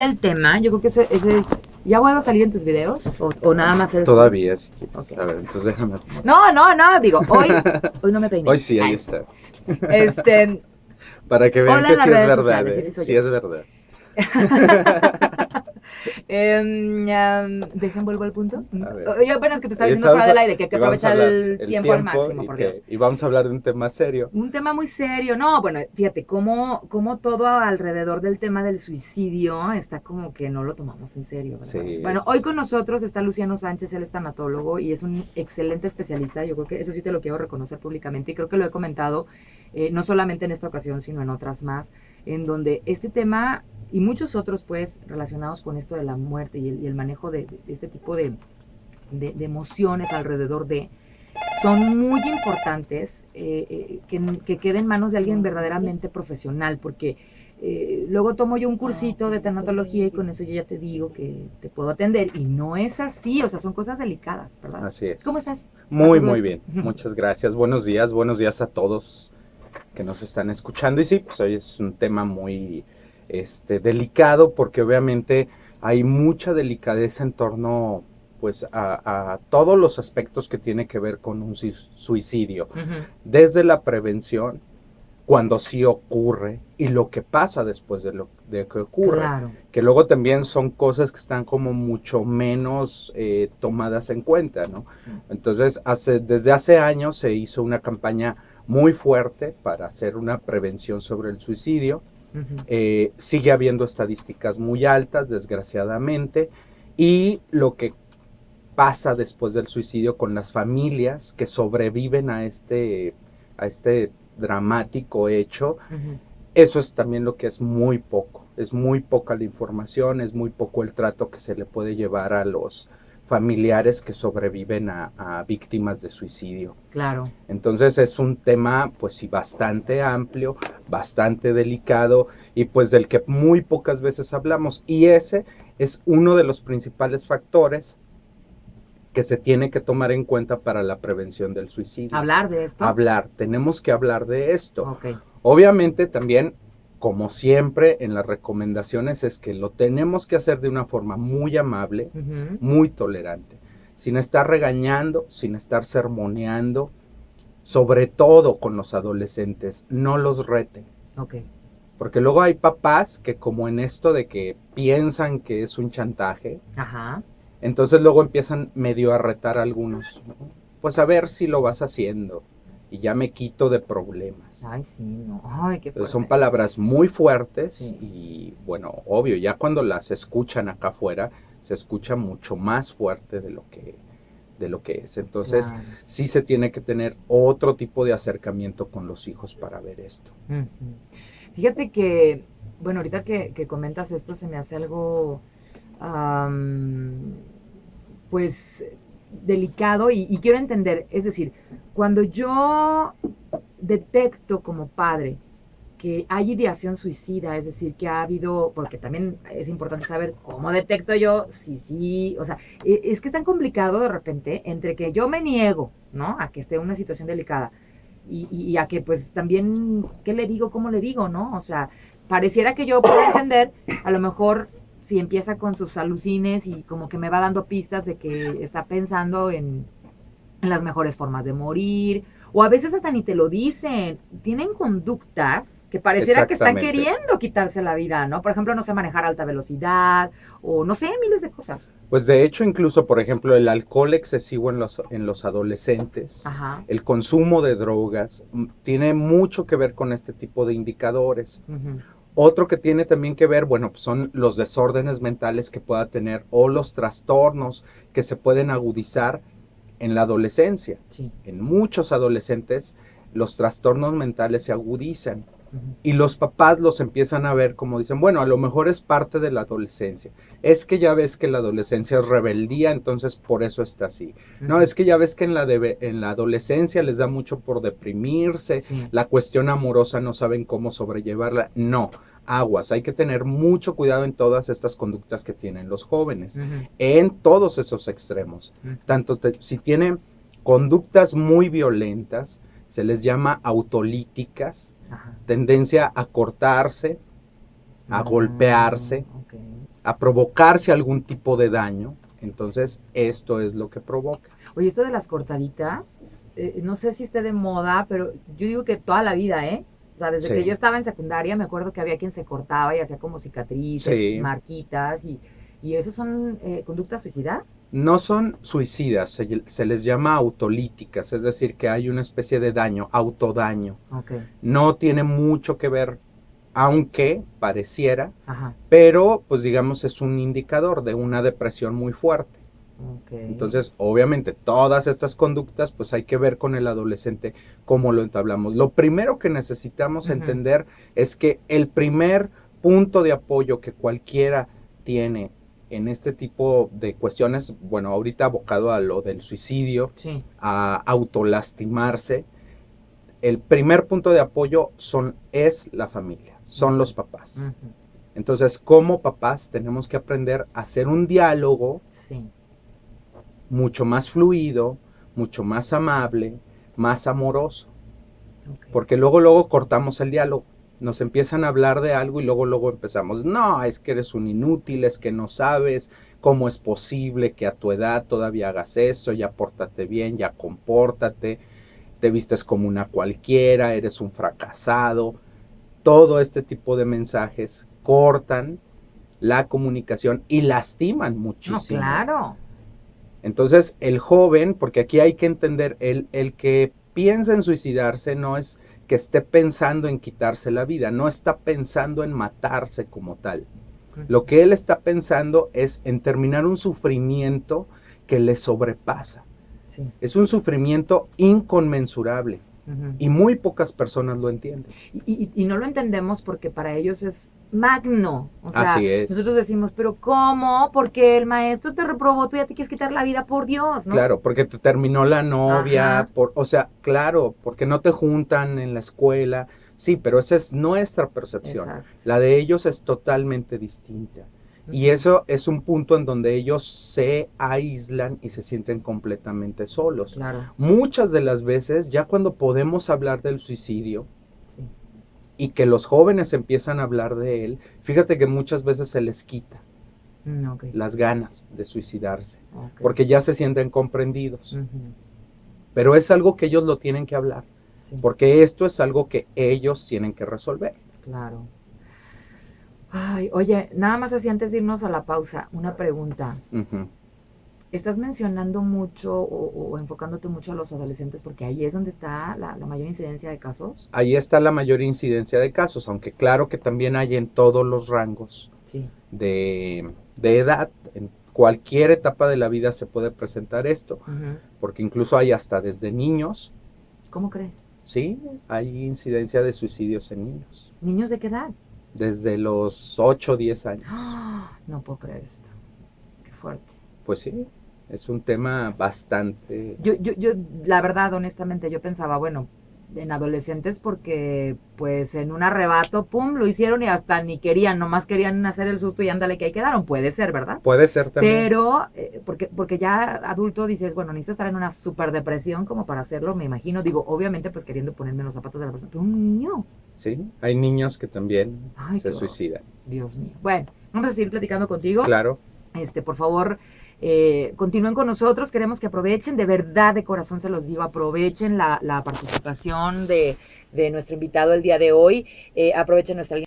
el tema, yo creo que ese es... ¿Ya voy a salir en tus videos? ¿O nada más eres tú? Todavía, sí. Ok. A ver, entonces déjame. No, digo, hoy no me peiné. Hoy sí, ahí Ay, está. Este, Para que vean hola que en las sí es redes verdad, sociales, sí, ¿eh? sí soy Sí yo. es verdad. Dejen vuelvo al punto. A ver. Yo apenas que te estaba Y, diciendo fuera estamos del a- aire que hay que y vamos a aprovechar hablar el el tiempo al tiempo máximo, y, por Dios. y vamos a hablar de un tema serio. Un tema muy serio. No, bueno, fíjate, cómo todo alrededor del tema del suicidio está como que no lo tomamos en serio, ¿verdad? Sí, Bueno, hoy con nosotros está Luciano Sánchez, él es tanatólogo y es un excelente especialista. Yo creo que eso sí te lo quiero reconocer públicamente y creo que lo he comentado no solamente en esta ocasión, sino en otras más, en donde este tema y muchos otros, pues, relacionados con esto de la muerte y el manejo de este tipo de emociones alrededor de son muy importantes que quede en manos de alguien verdaderamente profesional, porque luego tomo yo un cursito de tanatología y con eso yo ya te digo que te puedo atender y no es así, o sea, son cosas delicadas, ¿verdad? Así ¿Cómo es. estás a Muy, todo muy esto? bien. Muchas gracias. Buenos días a todos que nos están escuchando. Y sí, pues hoy es un tema muy delicado porque obviamente hay mucha delicadeza en torno pues a todos los aspectos que tiene que ver con un suicidio, desde la prevención, cuando sí ocurre y lo que pasa después de que ocurre, Claro. que luego también son cosas que están como mucho menos tomadas en cuenta, ¿no? Sí. Entonces, desde hace años se hizo una campaña muy fuerte para hacer una prevención sobre el suicidio. Sigue habiendo estadísticas muy altas, desgraciadamente, y lo que pasa después del suicidio con las familias que sobreviven a este dramático hecho, eso es también lo que es muy poco. Es muy poca la información, es muy poco el trato que se le puede llevar a los familiares que sobreviven a víctimas de suicidio. Claro. Entonces es un tema pues sí bastante amplio, bastante delicado y pues del que muy pocas veces hablamos. Y ese es uno de los principales factores que se tiene que tomar en cuenta para la prevención del suicidio. ¿Hablar de esto? Tenemos que hablar de esto. Ok. Obviamente también, como siempre en las recomendaciones, es que lo tenemos que hacer de una forma muy amable, muy tolerante, sin estar regañando, sin estar sermoneando, sobre todo con los adolescentes, no los reten. Ok. Porque luego hay papás que como en esto de que piensan que es un chantaje, Ajá. entonces luego empiezan medio a retar a algunos, ¿no? Pues a ver si lo vas haciendo y ya me quito de problemas. Ay, sí, no. Ay, qué Entonces fuerte. son palabras muy fuertes Sí. y bueno, obvio, ya cuando las escuchan acá afuera, se escucha mucho más fuerte de lo que es. Entonces, Claro. sí se tiene que tener otro tipo de acercamiento con los hijos para ver esto. Fíjate que, bueno, ahorita que comentas esto se me hace algo, am, pues, delicado y quiero entender, es decir, cuando yo detecto como padre que hay ideación suicida, es decir, que ha habido, porque también es importante saber cómo detecto yo, sí, o sea, es que es tan complicado de repente entre que yo me niego, ¿no? A que esté en una situación delicada y a que pues también, ¿qué le digo? ¿Cómo le digo? ¿No? O sea, pareciera que yo puedo entender, a lo mejor si empieza con sus alucines y como que me va dando pistas de que está pensando en las mejores formas de morir, o a veces hasta ni te lo dicen. Tienen conductas que pareciera que están queriendo quitarse la vida, ¿no? Por ejemplo, no sé manejar a alta velocidad, o no sé, miles de cosas. Pues de hecho, incluso, por ejemplo, el alcohol excesivo en los adolescentes, Ajá. el consumo de drogas, tiene mucho que ver con este tipo de indicadores. Otro que tiene también que ver, bueno, pues son los desórdenes mentales que pueda tener o los trastornos que se pueden agudizar en la adolescencia. Sí. En muchos adolescentes los trastornos mentales se agudizan y los papás los empiezan a ver como dicen, bueno, a lo mejor es parte de la adolescencia. Es que ya ves que la adolescencia es rebeldía, entonces por eso está así. No, es que ya ves que en la adolescencia les da mucho por deprimirse, Sí. la cuestión amorosa no saben cómo sobrellevarla. No, aguas, hay que tener mucho cuidado en todas estas conductas que tienen los jóvenes, en todos esos extremos. Tanto si tienen conductas muy violentas, se les llama autolíticas, Ajá. tendencia a cortarse, a golpearse, Ok. a provocarse algún tipo de daño. Entonces, esto es lo que provoca. Oye, esto de las cortaditas, no sé si esté de moda, pero yo digo que toda la vida, ¿eh? O sea, desde que yo Sí, estaba en secundaria, me acuerdo que había quien se cortaba y hacía como cicatrices, sí. marquitas, y eso son conductas suicidas. No son suicidas, se les llama autolíticas, es decir, que hay una especie de daño, autodaño. Ok, No tiene mucho que ver, aunque pareciera, ajá, pero pues digamos es un indicador de una depresión muy fuerte. ok. Entonces, obviamente, todas estas conductas, pues hay que ver con el adolescente cómo lo entablamos. Lo primero que necesitamos Ujú, entender es que el primer punto de apoyo que cualquiera tiene en este tipo de cuestiones, bueno, ahorita abocado a lo del suicidio, sí. a autolastimarse, el primer punto de apoyo es la familia, son Ok, los papás. ujú, Entonces, como papás, tenemos que aprender a hacer un diálogo sí, mucho más fluido, mucho más amable, más amoroso. ok. Porque luego cortamos el diálogo. Nos empiezan a hablar de algo y luego empezamos, no, es que eres un inútil, es que no sabes cómo es posible que a tu edad todavía hagas esto, ya pórtate bien, ya compórtate, te vistes como una cualquiera, eres un fracasado. Todo este tipo de mensajes cortan la comunicación y lastiman No, muchísimo. claro. Entonces, el joven, porque aquí hay que entender, el que piensa en suicidarse no es que esté pensando en quitarse la vida, no está pensando en matarse como tal. Lo Ujú, que él está pensando es en terminar un sufrimiento que le sobrepasa. sí. Es un sufrimiento inconmensurable Ujú. y muy pocas personas lo entienden. Y no lo entendemos porque para ellos es magno. O sea, Así es. nosotros decimos, pero ¿cómo? Porque el maestro te reprobó, tú ya te quieres quitar la vida, por Dios, ¿no? Claro, porque te terminó la novia, Ajá, o sea, claro, porque no te juntan en la escuela. Sí, pero esa es nuestra percepción. exacto. La de ellos es totalmente distinta. Y Ujú, eso es un punto en donde ellos se aíslan y se sienten completamente solos. claro, Muchas de las veces, ya cuando podemos hablar del suicidio sí. y que los jóvenes empiezan a hablar de él, fíjate que muchas veces se les quita Ok, las ganas de suicidarse, ok. porque ya se sienten comprendidos. Ujú, Pero es algo que ellos lo tienen que hablar, sí, porque esto es algo que ellos tienen que resolver. claro. Ay, oye, nada más así antes de irnos a la pausa, una pregunta. Ujú. Estás mencionando mucho o enfocándote mucho a los adolescentes porque ahí es donde está la mayor incidencia de casos. Ahí está la mayor incidencia de casos, aunque claro que también hay en todos los rangos Sí. de edad, en cualquier etapa de la vida se puede presentar esto, Ujú. porque incluso hay hasta desde niños, ¿Cómo crees? ¿sí? Hay incidencia de suicidios en niños, ¿Niños de qué edad? desde los 8 o 10 años. ¡Ah! No puedo creer esto. Qué fuerte. Pues sí, es un tema bastante... Yo, la verdad, honestamente, yo pensaba, bueno, en adolescentes porque, pues, en un arrebato, pum, lo hicieron y hasta ni querían, nomás querían hacer el susto y ándale que ahí quedaron. Puede ser, ¿verdad? Puede ser también. Pero, porque ya adulto dices, bueno, necesito estar en una super depresión como para hacerlo, me imagino. Digo, obviamente, pues queriendo ponerme en los zapatos de la persona, pero un niño. Sí, hay niños que también Ay, se qué horror. suicidan. Dios mío. Bueno, vamos a seguir platicando contigo. Claro, Por favor, continúen con nosotros. Queremos que aprovechen, de verdad, de corazón se los digo, aprovechen la participación de nuestro invitado el día de hoy. Aprovechen nuestra